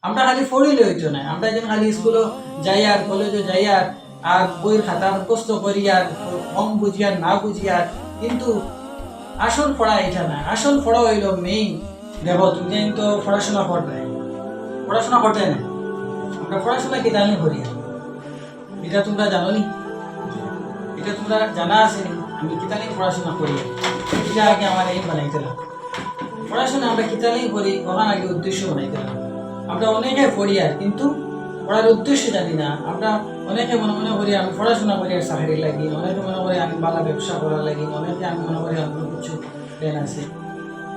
আমরা খালি পড়িলে হইতো না, আমরা যেন খালি স্কুলে যাই আর কলেজে যাই আর বইয়ের খাতা মুখস্থ করি আর কম বুঝি আর না বুঝি আর, কিন্তু আসল পড়া এটা না। আসল পড়া হইল মেইন। দেখো তুমি তো পড়াশোনা করতে পড়াশোনা করতে না, আমরা পড়াশোনা কি জানি করি, এটা তোমরা জানো নি? এটা তোমরা জানা আছে নি? আমি কিতালি পড়াশোনা করি, এটা আগে আমার এই বানাইতে লাগে। পড়াশোনা আমরা কিতালি করি, ওখানে আগে উদ্দেশ্য বানাইতে লাগে। আমরা অনেকে পড়ি আর কিন্তু পড়ার উদ্দেশ্য জানি না। আমরা অনেকে মনে মনে করি আমি পড়াশোনা করি আর চাকরি লাগি, অনেকে মনে করি আমি ভালো ব্যবসা করার লাগি, অনেকে আমি মনে করি অন্য কিছু প্ল্যান আছে।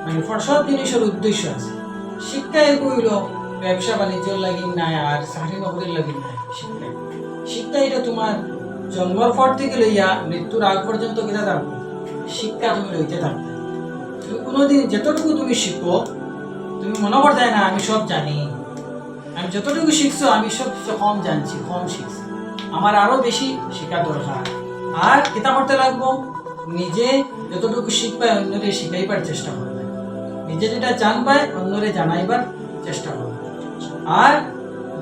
মানে সব জিনিসের উদ্দেশ্য আছে। শিক্ষা এগুলো ব্যবসা বাণিজ্যর লাগি নাই আর চাকরি নকরির লাগি নাই। শিক্ষা এটা তোমার জন্মের পর থেকে লইয়া মৃত্যুর আগ পর্যন্ত কিনা থাকবে, শিক্ষা তুমি লইতে থাকবে। তুমি কোনোদিন যতটুকু তুমি শিখো, তুমি মনে করতে না আমি সব জানি, আমি যতটুকু শিখছো আমি সব কম জানছি, কম শিখছি, আমার আরো বেশি শেখা দরকার। আর কিতা করতে লাগবো, নিজে যতটুকু শিখবাই অন্যরে শিখাইবার চেষ্টা করবে, নিজে যেটা জানবাই অন্যরে জানাইবার চেষ্টা করবে। আর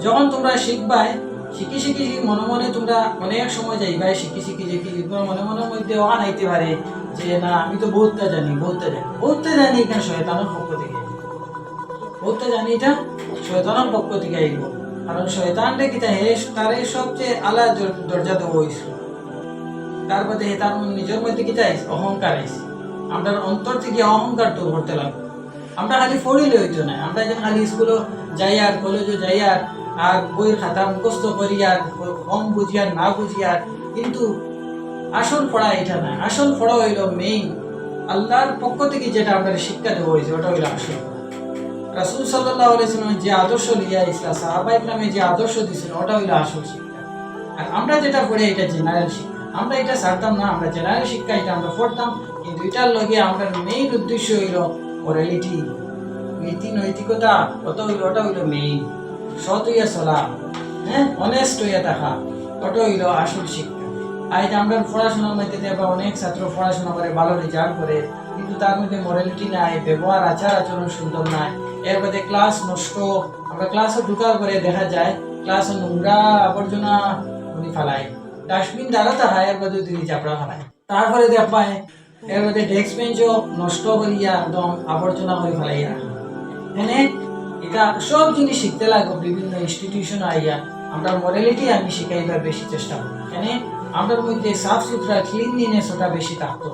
যখন তোমরা শিখবাই, শিখি শিখি মনে মনে তোমরা অনেক সময় যাইবাই, শিখি শিখি তোমার মনে মনের মধ্যে ওখান আইতে পারে যে না আমি তো বহুতটা জানি, বহুতটা জানি এখানে শয়তানের পক্ষ থেকে, বহুতটা জানি এটা শয়তানের পক্ষ থেকে আইব। কারণ শয়তানটা কিতা হে তার সবচেয়ে আলাদা দরজা দেওয়া হয়েছিল, তার বাদে তার নিজের মধ্যে কিতা আইস অহংকার আইসে। আমরা অন্তর থেকে অহংকার তো করতে লাগবো। আমরা খালি পড়িলে হইতো না, আমরা যেন খালি স্কুলে যাই আর কলেজে যাই আর বইয়ের খাতা মুখস্থ করি আর কম বুঝি আর না বুঝি আর, কিন্তু আসল পড়া এটা না। আসল পড়া হইল মেইন আল্লাহর পক্ষ থেকে যেটা আপনার শিক্ষা দেওয়া হয়েছে, ওটা হইল আসল পড়া। রাসূল সাল্লাল্লাহু আলাইহি ওয়াসাল্লাম যে আদর্শ লিয়া ইসলাম সাহাবা ইকরামে যে আদর্শ দিয়েছেন, ওটা হইল আসল শিক্ষা। আর আমরা যেটা পড়ে এটা জেনারেল শিক্ষা, আমরা এটা ছাড়তাম না, আমরা জেনারেল শিক্ষা এটা আমরা পড়তাম, কিন্তু এটার লগে আমরা মেইন উদ্দেশ্য হইল মোরালিটি, নীতি নৈতিকতা, ওটা হইল মেইন। সৎ হইয়া চলা, হ্যাঁ, অনেস্ট হইয়া থাকা, ওটা হইল আসল শিক্ষা। আজ আমরা পড়াশোনার মধ্যে দেখবা অনেক ছাত্র পড়াশোনা করে ভালো রেজাল্ট করে, কিন্তু তার মধ্যে মোরালিটি নাই, ব্যবহার আচার আচরণ সুন্দর নাই। এর মধ্যে ক্লাস নষ্ট, আমরা ক্লাসে ঢুকার পরে দেখা যায় ক্লাসে নোংরা আবর্জনা উনি ফেলায়, ডাস্টবিন দ্বারা তাহা এর মধ্যে তিনি চাপড়া ফেলায়। তারপরে দেখবায় এর মধ্যে ডেস্ক বেঞ্চও নষ্ট করিয়া একদম আবর্জনা করে ফেলাইয়া। এখানে এটা সব জিনিস শিখতে লাগবে। বিভিন্ন ইনস্টিটিউশন আইয়া আমরা মোরালিটি আমি শিখাইবার বেশি চেষ্টা করি। এখানে আমাদের মধ্যে সাফ সুতরা ক্লিনলিনেস ওটা বেশি থাকতো।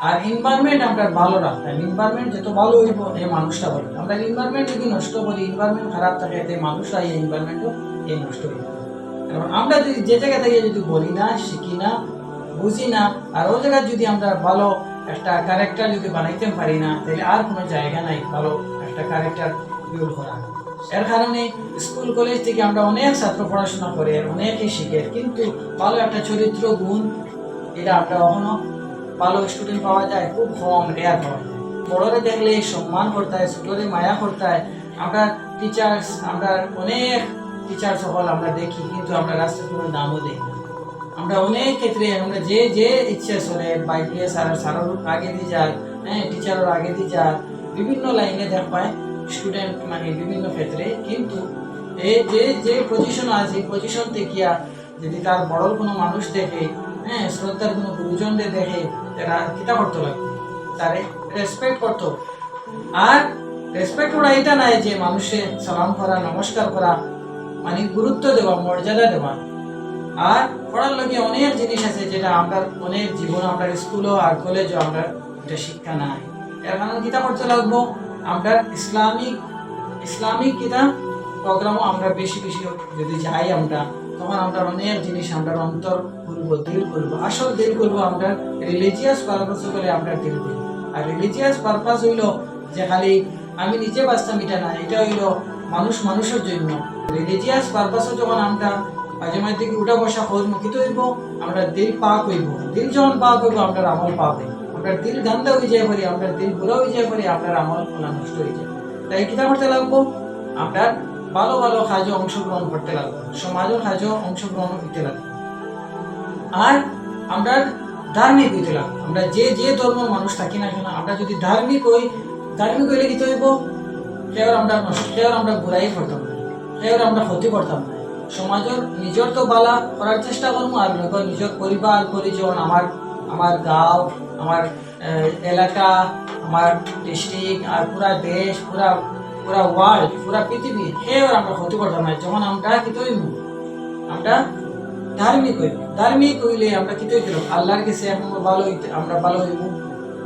আর এনভায়রনমেন্ট আমরা ভালো রাখতাম। এনভায়রনমেন্ট যত ভালো হইব এই মানুষটা ভালো। আমরা এনভায়রনমেন্ট যদি নষ্ট করি, এনভায়রনমেন্ট খারাপ থাকে, এতে মানুষরা এই এনভায়রনমেন্টও এই নষ্ট হয়ে যাবে। কারণ আমরা যদি যে জায়গা থেকে যদি বলি না, শিখি না, বুঝি না, আর ওই জায়গায় যদি আমরা ভালো একটা ক্যারেক্টার যদি বানাইতে পারি না, তাহলে আর কোনো জায়গা নাই ভালো একটা ক্যারেক্টার বিল্ড করা। এর কারণে স্কুল কলেজ থেকে আমরা অনেক ছাত্র পড়াশোনা করে অনেকেই শিখে, কিন্তু ভালো একটা চরিত্র গুণ এটা আমরা কখনো ভালো স্টুডেন্ট পাওয়া যায় খুব কম, রেয়ার পাওয়া যায়। বড়রে দেখলে সম্মান করতে হয়, ছোটরে মায়া করতে হয়। আমরা টিচার্স, আমরা অনেক টিচার সকল আমরা দেখি, কিন্তু আমরা রাস্তায় কোনো দামও দিই না। আমরা অনেক ক্ষেত্রে আমরা যে যে ইচ্ছা চলে বাইকে সারার আগে দিয়ে যাক, হ্যাঁ, টিচারের আগে দিয়ে যাক, বিভিন্ন লাইনে দেখ পায় স্টুডেন্ট, মানে বিভিন্ন ক্ষেত্রে। কিন্তু এই যে যে পজিশন আছে এই পজিশন থেকে যদি তার বড় কোনো মানুষ দেখে, হ্যাঁ, শ্রদ্ধার কোনো গুরুজনদের দেখে, তারা কিতা করতে লাগবে, তারে রেসপেক্ট করতো। আর রেসপেক্ট করা এটা নাই যে মানুষের সালাম করা, নমস্কার করা, মানে গুরুত্ব দেওয়া, মর্যাদা দেওয়া। আর পড়ার লগে অনেক জিনিস আছে যেটা আমরা অনেক জীবন, আমরা স্কুলও আর কলেজও আমরা এটা শিক্ষা নাই। এর কারণে কিতা করতে লাগবো, আমরা ইসলামিক কিতা প্রোগ্রামও আমরা বেশি বেশি যদি যাই আমরা, তখন আমরা অনেক জিনিস আমরা অন্তর খুলবো, দিল খুলবো, আসল দিল খুলবো। আমরা রিলিজিয়াস পারপাস বলে আমরা দিল খুলবো। আর রিলিজিয়াস পারপাস হইলো যে খালি আমি নিজে বাঁচতাম এটা না, এটা হইলো মানুষের জন্য। রিলিজিয়াস পারপাসও যখন আমরা মাঝে মাঝে থেকে উঠা বসা মুখিত হইব, আমরা দিল পাক হইব। দিল যখন পাক হইব আমরা আমল পাক হইব। আমরা দিল গান্দা হয়ে যায় পারি, আমরা দিল বুড়া হয়ে যায় পারি, আপনার আমল নষ্ট হয়ে যায়। তাই কিতা করতে লাগবো, আমরা ভালো ভালো কাজে অংশগ্রহণ করতে লাগবো, সমাজের কাজে অংশগ্রহণ করতে লাগবো। আর আমরা ধার্মিক হইতে লাগবো। আমরা যে যে ধর্মের মানুষ থাকি না কেন, আমরা যদি ধার্মিক হইলে কি হইব, কেউ আমরা বুড়াই করতাম না। এর আমরা ক্ষতি করতাম না। সমাজের নিজের তো বালা করার চেষ্টা করবো, আর নিজের পরিবার পরিজন, আমার গাঁও, আমার এলাকা, আমার ডিস্ট্রিক্ট, আর পুরা দেশ, পুরা পুরা ওয়ার্ল্ড, পুরা পৃথিবী, এর আমরা ক্ষতি করতাম না। যখন আমরা কি তৈরি, আমরা ধার্মিক হইব। ধার্মিক হইলে আমরা কি তৈরি আল্লাহর কাছে ভালো হইতে, আমরা ভালো হইব,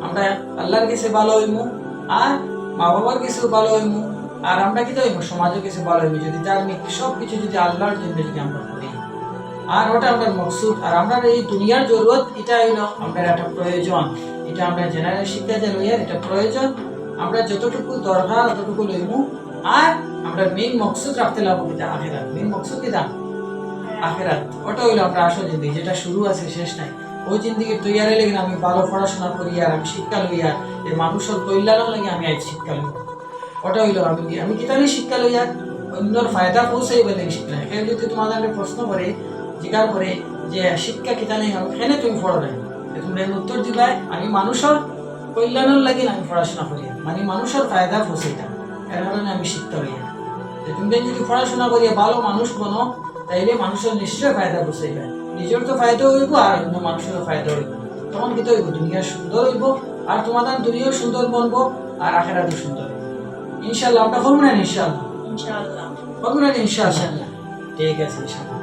আমরা আল্লাহর কাছে ভালো হইব, আর মা বাবার কাছেও ভালো হইব, আর আমরা কি হইব সমাজের কাছে ভালো হইব। যদি ধার্মিক সব কিছু যদি আল্লাহর জন্য যদি আমরা করি, আর ওটা আমরা মকসুদ, আর আমরা এই দুনিয়ার জরুরত, এটা হইলো আমরা একটা প্রয়োজন। এটা আমরা জেনারেল শিক্ষা যে লইয়ার এটা প্রয়োজন, আমরা যতটুকু দরকার ততটুকু লইব। আর আমরা মেইন মকসুদ রাখতে লাগবো কিতা আখিরাত। মেইন মকসুদ কিতা আখিরাত। ওটা হইলো আমরা আসল জিন্দিগি, যেটা শুরু আছে শেষ নাই। ওই জিন্দিগি তৈয়ারে লেগে আমি ভালো পড়াশোনা করি, আর আমি শিক্ষা লইয়া এই মানুষের কল্যাণের লাগে আমি আজ শিক্ষা লই। ওটা হইলো আমি কিতানি শিক্ষা লইয়া অন্যর ফায়দা পৌঁছাই বলে শিক্ষা নাই। কেউ যদি তোমাদের প্রশ্ন করে, জিজ্ঞাসা করে যে শিক্ষা কিতানি কেন তুমি পড়ো নাই, তোমরা উত্তর দিবাই আমি মানুষের কল্যাণের লাগে আমি পড়াশোনা করি, মানে মানুষের ফায়দা পৌঁছাইতাম, এর কারণে আমি শিক্ষা লইয়া। তুমি যদি পড়াশোনা করিয়া ভালো মানুষ বনো, তাইলে মানুষের নিশ্চয় ফায়দা পৌঁছাইবে। নিজের তো ফায়দা হইব, আর অন্য মানুষেরও ফায়দা হইব। তখন কি হইব, দুনিয়া সুন্দর হইব, আর তোমাদের দুনিয়াও সুন্দর বনবো, আর আখেরাতও সুন্দর হইব। ইনশাআল্লাহ আমরা করবো না? ইনশাআল্লাহ ইনশাআল্লাহ করবো না? ইনশাআল্লাহ ঠিক আছে ইনশাআল্লাহ।